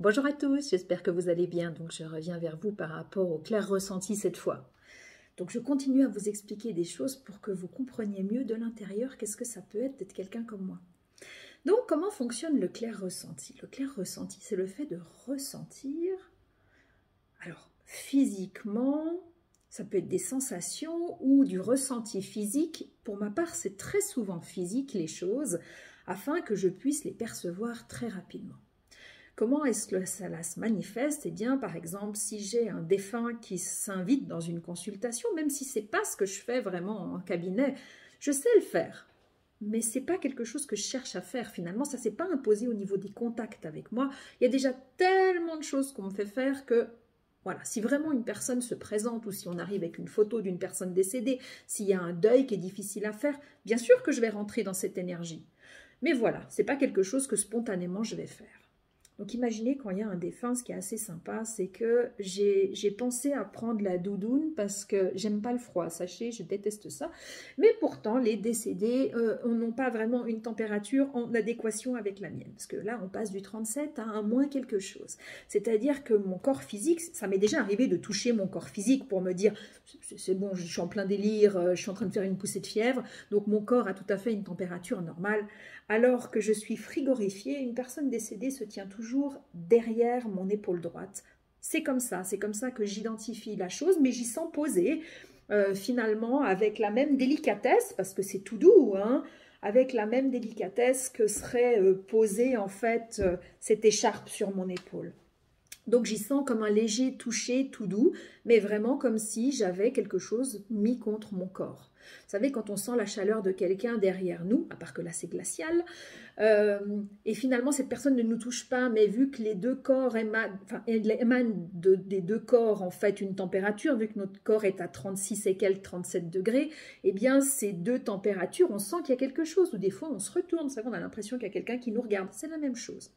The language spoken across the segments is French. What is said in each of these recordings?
Bonjour à tous, j'espère que vous allez bien. Donc je reviens vers vous par rapport au clair ressenti cette fois. Donc je continue à vous expliquer des choses pour que vous compreniez mieux de l'intérieur qu'est-ce que ça peut être d'être quelqu'un comme moi. Donc comment fonctionne le clair ressenti? Le clair ressenti, c'est le fait de ressentir, alors physiquement, ça peut être des sensations ou du ressenti physique. Pour ma part, c'est très souvent physique les choses, afin que je puisse les percevoir très rapidement. Comment est-ce que cela se manifeste? Eh bien, par exemple, si j'ai un défunt qui s'invite dans une consultation, même si ce n'est pas ce que je fais vraiment en cabinet, je sais le faire. Mais ce n'est pas quelque chose que je cherche à faire finalement, ça ne s'est pas imposé au niveau des contacts avec moi. Il y a déjà tellement de choses qu'on me fait faire que, voilà, si vraiment une personne se présente ou si on arrive avec une photo d'une personne décédée, s'il y a un deuil qui est difficile à faire, bien sûr que je vais rentrer dans cette énergie. Mais voilà, ce n'est pas quelque chose que spontanément je vais faire. Donc imaginez quand il y a un défunt, ce qui est assez sympa, c'est que j'ai pensé à prendre la doudoune parce que j'aime pas le froid, sachez, je déteste ça. Mais pourtant, les décédés n'ont pas vraiment une température en adéquation avec la mienne. Parce que là, on passe du 37 à un moins quelque chose. C'est-à-dire que mon corps physique, ça m'est déjà arrivé de toucher mon corps physique pour me dire, c'est bon, je suis en plein délire, je suis en train de faire une poussée de fièvre, donc mon corps a tout à fait une température normale. Alors que je suis frigorifiée, une personne décédée se tient toujours derrière mon épaule droite. C'est comme ça que j'identifie la chose, mais j'y sens poser finalement avec la même délicatesse, parce que c'est tout doux, hein, avec la même délicatesse que serait posée en fait cette écharpe sur mon épaule. Donc j'y sens comme un léger toucher tout doux, mais vraiment comme si j'avais quelque chose mis contre mon corps. Vous savez, quand on sent la chaleur de quelqu'un derrière nous, à part que là c'est glacial, et finalement cette personne ne nous touche pas, mais vu que les deux corps émanent des deux corps en fait une température, vu que notre corps est à 36 et quelques 37 degrés, eh bien ces deux températures, on sent qu'il y a quelque chose, ou des fois on se retourne, vous savez, on a l'impression qu'il y a quelqu'un qui nous regarde, c'est la même chose.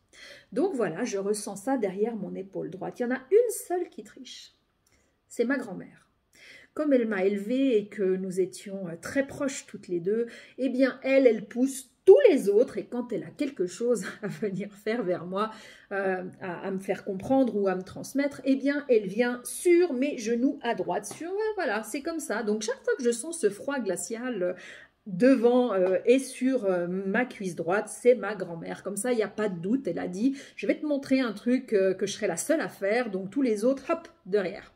Donc voilà, je ressens ça derrière mon épaule droite. Il y en a une seule qui triche, c'est ma grand-mère. Comme elle m'a élevée et que nous étions très proches toutes les deux, eh bien elle pousse tous les autres et quand elle a quelque chose à venir faire vers moi, à me faire comprendre ou à me transmettre, eh bien elle vient sur mes genoux à droite. Voilà, c'est comme ça. Donc chaque fois que je sens ce froid glacial devant et sur ma cuisse droite, c'est ma grand-mère. Comme ça, il n'y a pas de doute. Elle a dit, je vais te montrer un truc que je serai la seule à faire, donc tous les autres, hop, derrière.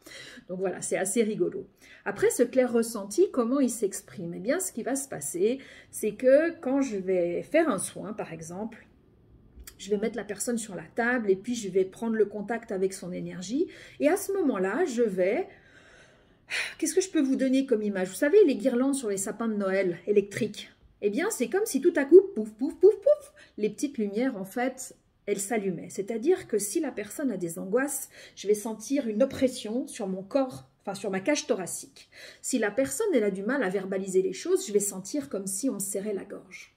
Donc voilà, c'est assez rigolo. Après, ce clair ressenti, comment il s'exprime? Eh bien, ce qui va se passer, c'est que quand je vais faire un soin, par exemple, je vais mettre la personne sur la table et puis je vais prendre le contact avec son énergie. Et à ce moment-là, je vais... Qu'est-ce que je peux vous donner comme image? Vous savez, les guirlandes sur les sapins de Noël électriques, eh bien, c'est comme si tout à coup, pouf, pouf, pouf, pouf, les petites lumières, en fait, elles s'allumaient. C'est-à-dire que si la personne a des angoisses, je vais sentir une oppression sur mon corps, enfin sur ma cage thoracique. Si la personne, elle a du mal à verbaliser les choses, je vais sentir comme si on me serrait la gorge.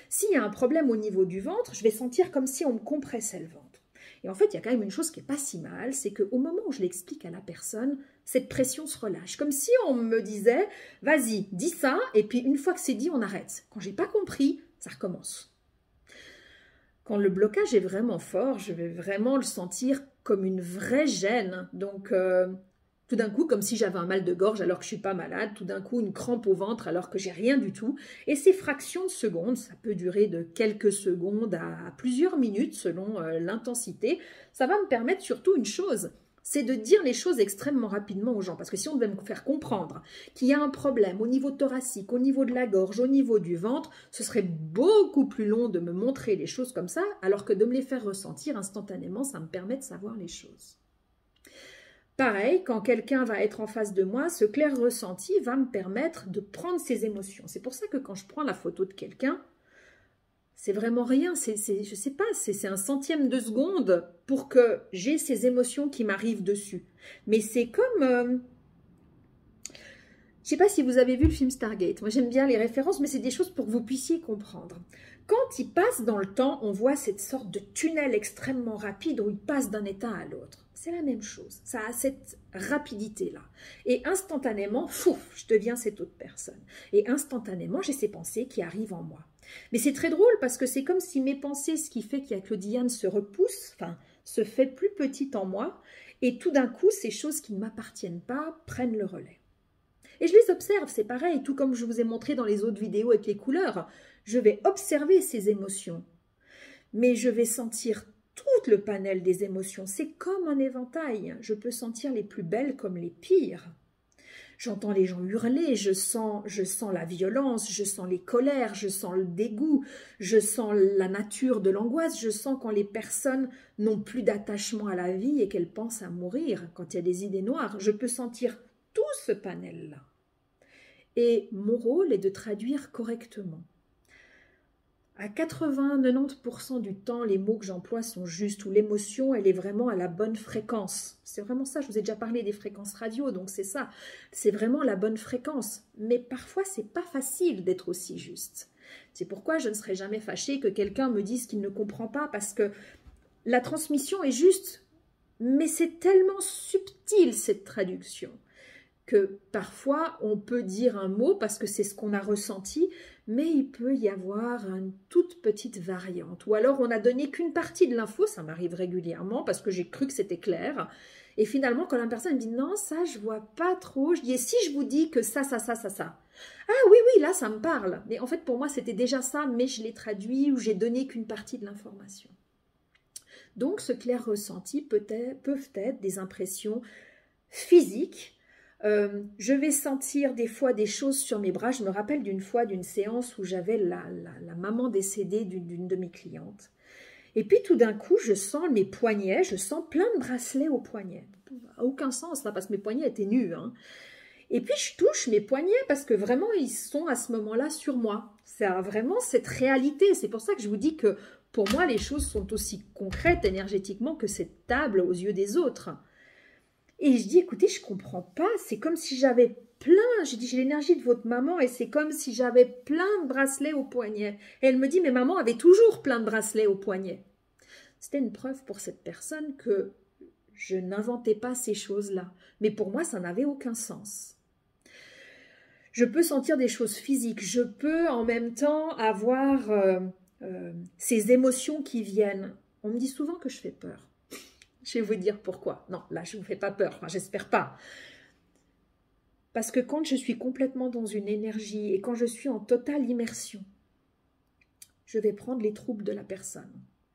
S'il y a un problème au niveau du ventre, je vais sentir comme si on me compressait le ventre. Et en fait, il y a quand même une chose qui n'est pas si mal, c'est qu'au moment où je l'explique à la personne, cette pression se relâche. Comme si on me disait, vas-y, dis ça, et puis une fois que c'est dit, on arrête. Quand je n'ai pas compris, ça recommence. Quand le blocage est vraiment fort, je vais vraiment le sentir comme une vraie gêne. Donc, tout d'un coup, comme si j'avais un mal de gorge alors que je ne suis pas malade, tout d'un coup, une crampe au ventre alors que j'ai rien du tout. Et ces fractions de secondes, ça peut durer de quelques secondes à plusieurs minutes selon l'intensité, ça va me permettre surtout une chose, c'est de dire les choses extrêmement rapidement aux gens. Parce que si on devait me faire comprendre qu'il y a un problème au niveau thoracique, au niveau de la gorge, au niveau du ventre, ce serait beaucoup plus long de me montrer les choses comme ça, alors que de me les faire ressentir instantanément, ça me permet de savoir les choses. Pareil, quand quelqu'un va être en face de moi, ce clair ressenti va me permettre de prendre ses émotions. C'est pour ça que quand je prends la photo de quelqu'un, c'est vraiment rien, je sais pas, c'est un centième de seconde pour que j'ai ces émotions qui m'arrivent dessus. Mais c'est comme... je sais pas si vous avez vu le film Stargate. Moi, j'aime bien les références, mais c'est des choses pour que vous puissiez comprendre. Quand il passe dans le temps, on voit cette sorte de tunnel extrêmement rapide où il passe d'un état à l'autre. C'est la même chose. Ça a cette rapidité-là. Et instantanément, fouf, je deviens cette autre personne. Et instantanément, j'ai ces pensées qui arrivent en moi. Mais c'est très drôle parce que c'est comme si mes pensées, ce qui fait qu'il y a Claudiane se repousse, enfin, se fait plus petite en moi et tout d'un coup, ces choses qui ne m'appartiennent pas prennent le relais. Et je les observe, c'est pareil, tout comme je vous ai montré dans les autres vidéos avec les couleurs. Je vais observer ces émotions, mais je vais sentir tout le panel des émotions. C'est comme un éventail. Je peux sentir les plus belles comme les pires. J'entends les gens hurler, je sens la violence, je sens les colères, je sens le dégoût, je sens la nature de l'angoisse, je sens quand les personnes n'ont plus d'attachement à la vie et qu'elles pensent à mourir, quand il y a des idées noires. Je peux sentir tout ce panel-là. Et mon rôle est de traduire correctement. À 80-90% du temps, les mots que j'emploie sont justes, ou l'émotion, elle est vraiment à la bonne fréquence. C'est vraiment ça, je vous ai déjà parlé des fréquences radio, donc c'est ça. C'est vraiment la bonne fréquence. Mais parfois, c'est pas facile d'être aussi juste. C'est pourquoi je ne serais jamais fâchée que quelqu'un me dise qu'il ne comprend pas, parce que la transmission est juste, mais c'est tellement subtil, cette traduction, que parfois on peut dire un mot parce que c'est ce qu'on a ressenti, mais il peut y avoir une toute petite variante. Ou alors on n'a donné qu'une partie de l'info, ça m'arrive régulièrement parce que j'ai cru que c'était clair. Et finalement, quand la personne me dit non, ça je vois pas trop, je dis et si je vous dis que ça. Ah oui, là ça me parle. Mais en fait pour moi c'était déjà ça, mais je l'ai traduit ou j'ai donné qu'une partie de l'information. Donc ce clair ressenti peuvent être des impressions physiques. Je vais sentir des fois des choses sur mes bras. Je me rappelle d'une fois d'une séance où j'avais la maman décédée d'une de mes clientes. Et puis tout d'un coup, je sens mes poignets, je sens plein de bracelets aux poignets. Aucun sens là, parce que mes poignets étaient nus. Hein. Et puis je touche mes poignets parce que vraiment ils sont à ce moment-là sur moi. C'est vraiment cette réalité. C'est pour ça que je vous dis que pour moi les choses sont aussi concrètes énergétiquement que cette table aux yeux des autres. Et je dis, écoutez, je comprends pas, c'est comme si j'avais plein, j'ai dit, j'ai l'énergie de votre maman et c'est comme si j'avais plein de bracelets au poignet. Et elle me dit, mais maman avait toujours plein de bracelets au poignet. C'était une preuve pour cette personne que je n'inventais pas ces choses-là. Mais pour moi, ça n'avait aucun sens. Je peux sentir des choses physiques, je peux en même temps avoir ces émotions qui viennent. On me dit souvent que je fais peur. Je vais vous dire pourquoi. Non, là, je ne vous fais pas peur. Enfin, j'espère pas. Parce que quand je suis complètement dans une énergie et quand je suis en totale immersion, je vais prendre les troubles de la personne.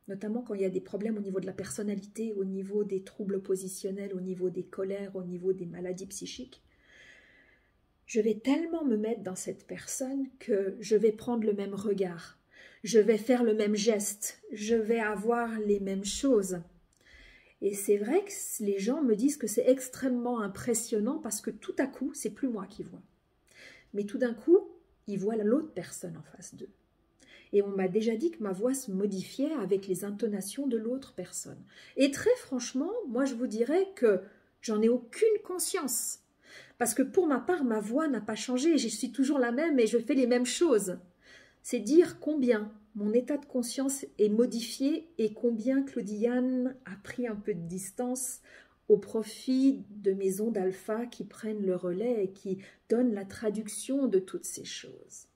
Notamment quand il y a des problèmes au niveau de la personnalité, au niveau des troubles positionnels, au niveau des colères, au niveau des maladies psychiques. Je vais tellement me mettre dans cette personne que je vais prendre le même regard. Je vais faire le même geste. Je vais avoir les mêmes choses. Et c'est vrai que les gens me disent que c'est extrêmement impressionnant parce que tout à coup, c'est plus moi qui vois. Mais tout d'un coup, ils voient l'autre personne en face d'eux. Et on m'a déjà dit que ma voix se modifiait avec les intonations de l'autre personne. Et très franchement, moi je vous dirais que j'en ai aucune conscience. Parce que pour ma part, ma voix n'a pas changé. Je suis toujours la même et je fais les mêmes choses. C'est dire combien mon état de conscience est modifié et combien Claudiane a pris un peu de distance au profit de mes ondes alpha qui prennent le relais et qui donnent la traduction de toutes ces choses.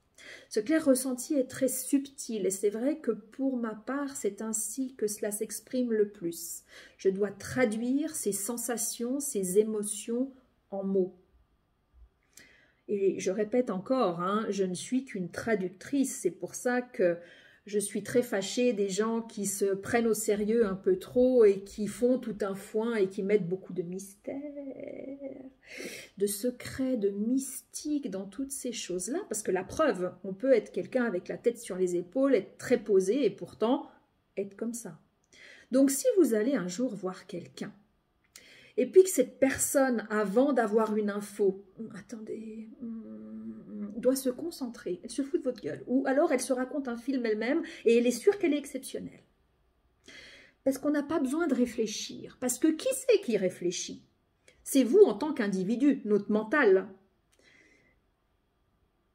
Ce clair ressenti est très subtil et c'est vrai que pour ma part, c'est ainsi que cela s'exprime le plus. Je dois traduire ces sensations, ces émotions en mots. Et je répète encore, hein, je ne suis qu'une traductrice, c'est pour ça que je suis très fâchée des gens qui se prennent au sérieux un peu trop et qui font tout un foin et qui mettent beaucoup de mystère, de secret, de mystique dans toutes ces choses-là. Parce que la preuve, on peut être quelqu'un avec la tête sur les épaules, être très posé et pourtant être comme ça. Donc si vous allez un jour voir quelqu'un, et puis que cette personne, avant d'avoir une info, attendez, doit se concentrer, elle se fout de votre gueule, ou alors elle se raconte un film elle-même et elle est sûre qu'elle est exceptionnelle. Parce qu'on n'a pas besoin de réfléchir, parce que qui c'est qui réfléchit? C'est vous en tant qu'individu, notre mental.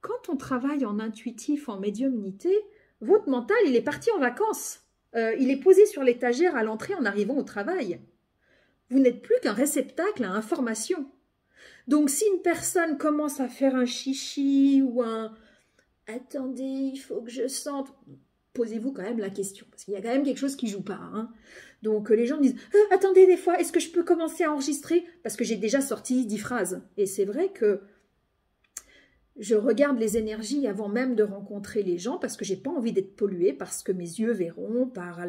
Quand on travaille en intuitif, en médiumnité, votre mental, il est parti en vacances. Il est posé sur l'étagère à l'entrée en arrivant au travail. Vous n'êtes plus qu'un réceptacle à information. Donc, si une personne commence à faire un chichi ou un « attendez, il faut que je sente », posez-vous quand même la question, parce qu'il y a quand même quelque chose qui ne joue pas. Hein. Donc les gens me disent « Attendez, des fois, est-ce que je peux commencer à enregistrer ?» Parce que j'ai déjà sorti 10 phrases. Et c'est vrai que je regarde les énergies avant même de rencontrer les gens parce que j'ai pas envie d'être polluée par ce que mes yeux verront, par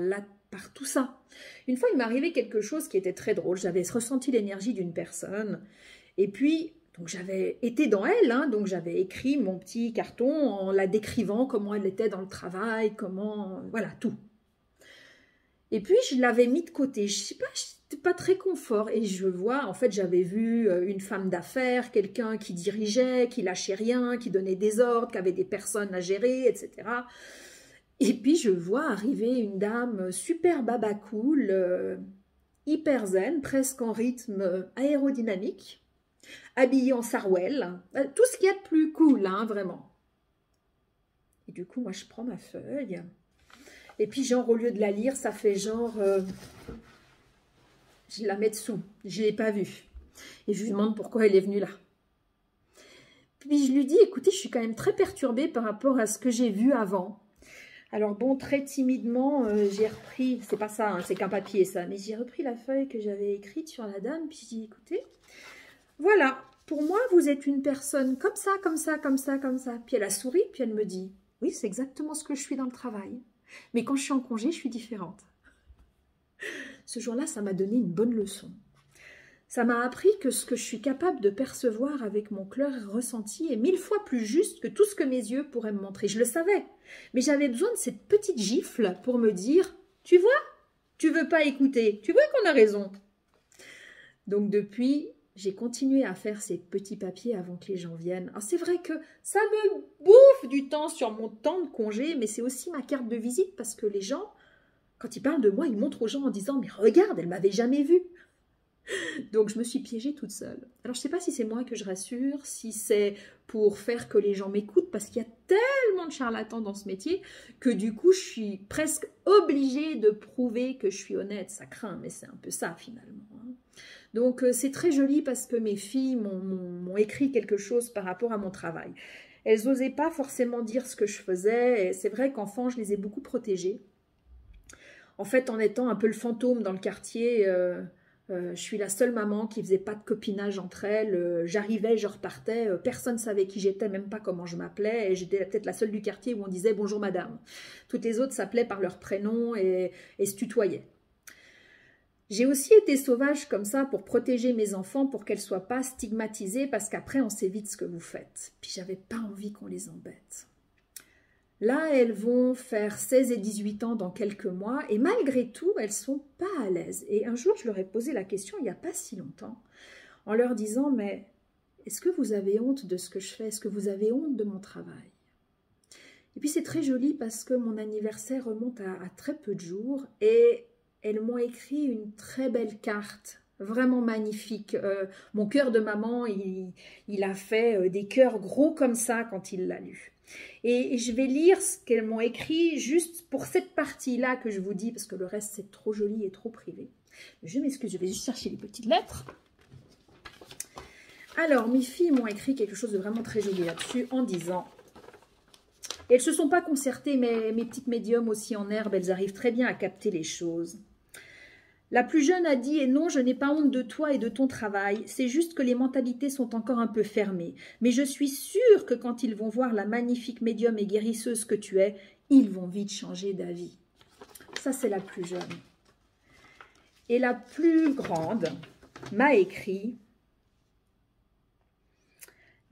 tout ça. Une fois, il m'est arrivé quelque chose qui était très drôle. J'avais ressenti l'énergie d'une personne et puis donc j'avais été dans elle, hein, donc j'avais écrit mon petit carton en la décrivant, comment elle était dans le travail, comment... Voilà, tout. Et puis je l'avais mis de côté, je sais pas, j'étais pas très confort et je vois, en fait j'avais vu une femme d'affaires, quelqu'un qui dirigeait, qui lâchait rien, qui donnait des ordres, qui avait des personnes à gérer, etc. Et puis je vois arriver une dame super baba cool, hyper zen, presque en rythme aérodynamique, habillée en sarouel, tout ce qu'il y a de plus cool, hein, vraiment. Et du coup, moi, je prends ma feuille, et puis genre, au lieu de la lire, ça fait genre, je la mets dessous, je ne l'ai pas vue. Et je lui demande pourquoi elle est venue là. Puis je lui dis, écoutez, je suis quand même très perturbée par rapport à ce que j'ai vu avant. Alors bon, très timidement, j'ai repris, c'est pas ça, hein, c'est qu'un papier ça, mais j'ai repris la feuille que j'avais écrite sur la dame, puis j'ai dit, écoutez, voilà, pour moi, vous êtes une personne comme ça, comme ça, comme ça, comme ça. Puis elle a souri, puis elle me dit, oui, c'est exactement ce que je suis dans le travail. Mais quand je suis en congé, je suis différente. Ce jour-là, ça m'a donné une bonne leçon. Ça m'a appris que ce que je suis capable de percevoir avec mon cœur ressenti est 1000 fois plus juste que tout ce que mes yeux pourraient me montrer. Je le savais, mais j'avais besoin de cette petite gifle pour me dire, tu vois, tu veux pas écouter, tu vois qu'on a raison. Donc depuis, j'ai continué à faire ces petits papiers avant que les gens viennent. Alors c'est vrai que ça me bouffe du temps sur mon temps de congé, mais c'est aussi ma carte de visite parce que les gens, quand ils parlent de moi, ils montrent aux gens en disant « mais regarde, elle m'avait jamais vue ». Donc je me suis piégée toute seule. Alors je ne sais pas si c'est moi que je rassure, si c'est pour faire que les gens m'écoutent, parce qu'il y a tellement de charlatans dans ce métier que du coup je suis presque obligée de prouver que je suis honnête. Ça craint, mais c'est un peu ça finalement. Donc c'est très joli parce que mes filles m'ont écrit quelque chose par rapport à mon travail. Elles n'osaient pas forcément dire ce que je faisais, et c'est vrai qu'enfant je les ai beaucoup protégées. En fait, en étant un peu le fantôme dans le quartier... je suis la seule maman qui faisait pas de copinage entre elles. J'arrivais, je repartais. Personne ne savait qui j'étais, même pas comment je m'appelais. Et j'étais peut-être la seule du quartier où on disait « bonjour madame ». Toutes les autres s'appelaient par leur prénom et se tutoyaient. J'ai aussi été sauvage comme ça pour protéger mes enfants, pour qu'elles ne soient pas stigmatisées, parce qu'après on sait vite ce que vous faites. Puis j'avais pas envie qu'on les embête. Là, elles vont faire 16 et 18 ans dans quelques mois et malgré tout, elles ne sont pas à l'aise. Et un jour, je leur ai posé la question, il n'y a pas si longtemps, en leur disant « mais est-ce que vous avez honte de ce que je fais? Est-ce que vous avez honte de mon travail ?» Et puis c'est très joli parce que mon anniversaire remonte à très peu de jours et elles m'ont écrit une très belle carte, vraiment magnifique. Mon cœur de maman, il a fait des cœurs gros comme ça quand il l'a lu. Et je vais lire ce qu'elles m'ont écrit juste pour cette partie-là que je vous dis, parce que le reste c'est trop joli et trop privé. Je m'excuse, je vais juste chercher les petites lettres. Alors, mes filles m'ont écrit quelque chose de vraiment très joli là-dessus en disant... Et elles ne se sont pas concertées, mais mes petites médiums aussi en herbe, elles arrivent très bien à capter les choses. La plus jeune a dit « Et non, je n'ai pas honte de toi et de ton travail, c'est juste que les mentalités sont encore un peu fermées. Mais je suis sûre que quand ils vont voir la magnifique médium et guérisseuse que tu es, ils vont vite changer d'avis. » Ça, c'est la plus jeune. Et la plus grande m'a écrit,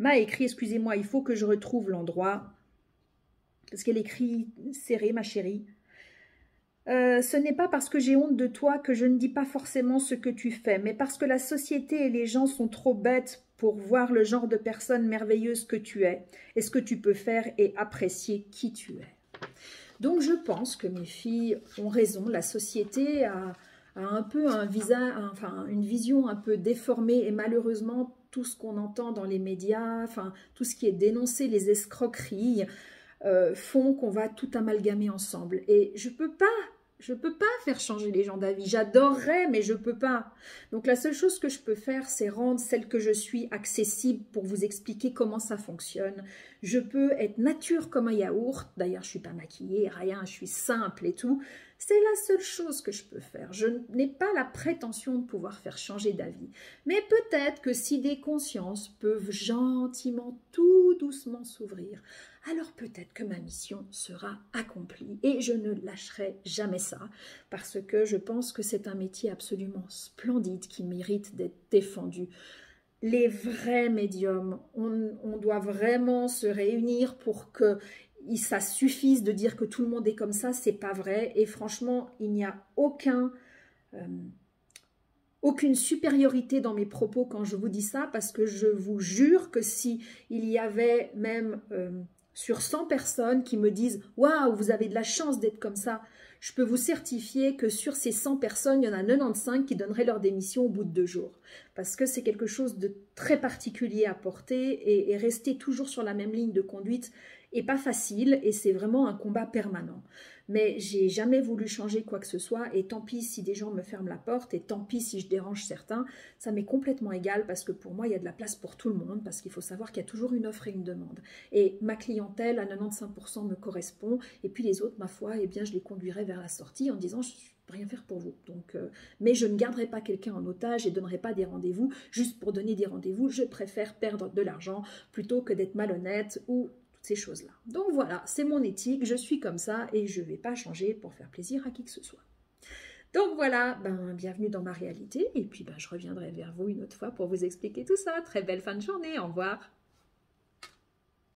excusez-moi, il faut que je retrouve l'endroit, parce qu'elle écrit serré, ma chérie. Ce n'est pas parce que j'ai honte de toi que je ne dis pas forcément ce que tu fais, mais parce que la société et les gens sont trop bêtes pour voir le genre de personne merveilleuse que tu es, et ce que tu peux faire et apprécier qui tu es. Donc je pense que mes filles ont raison, la société a un peu une vision un peu déformée, et malheureusement tout ce qu'on entend dans les médias, tout ce qui est dénoncé, les escroqueries, font qu'on va tout amalgamer ensemble. Et je peux pas faire changer les gens d'avis. J'adorerais, mais je peux pas. Donc la seule chose que je peux faire, c'est rendre celle que je suis accessible pour vous expliquer comment ça fonctionne. Je peux être nature comme un yaourt. D'ailleurs, je suis pas maquillée, rien, je suis simple et tout. C'est la seule chose que je peux faire. Je n'ai pas la prétention de pouvoir faire changer d'avis. Mais peut-être que si des consciences peuvent gentiment, tout doucement s'ouvrir, alors peut-être que ma mission sera accomplie. Et je ne lâcherai jamais ça, parce que je pense que c'est un métier absolument splendide qui mérite d'être défendu. Les vrais médiums, on doit vraiment se réunir pour que ça suffise de dire que tout le monde est comme ça, c'est pas vrai. Et franchement, il n'y a aucune supériorité dans mes propos quand je vous dis ça, parce que je vous jure que si il y avait même sur 100 personnes qui me disent « Waouh, vous avez de la chance d'être comme ça », je peux vous certifier que sur ces 100 personnes, il y en a 95 qui donneraient leur démission au bout de 2 jours. Parce que c'est quelque chose de très particulier à porter et rester toujours sur la même ligne de conduite n'est pas facile et c'est vraiment un combat permanent. Mais j'ai jamais voulu changer quoi que ce soit et tant pis si des gens me ferment la porte et tant pis si je dérange certains, ça m'est complètement égal parce que pour moi il y a de la place pour tout le monde parce qu'il faut savoir qu'il y a toujours une offre et une demande. Et ma clientèle à 95% me correspond et puis les autres, ma foi, eh bien je les conduirai vers la sortie en disant je ne peux rien faire pour vous. Donc, mais je ne garderai pas quelqu'un en otage et ne donnerai pas des rendez-vous juste pour donner des rendez-vous. Je préfère perdre de l'argent plutôt que d'être malhonnête ou ces choses-là. Donc voilà, c'est mon éthique, je suis comme ça et je ne vais pas changer pour faire plaisir à qui que ce soit. Donc voilà, bienvenue dans ma réalité et puis je reviendrai vers vous une autre fois pour vous expliquer tout ça. Très belle fin de journée, au revoir.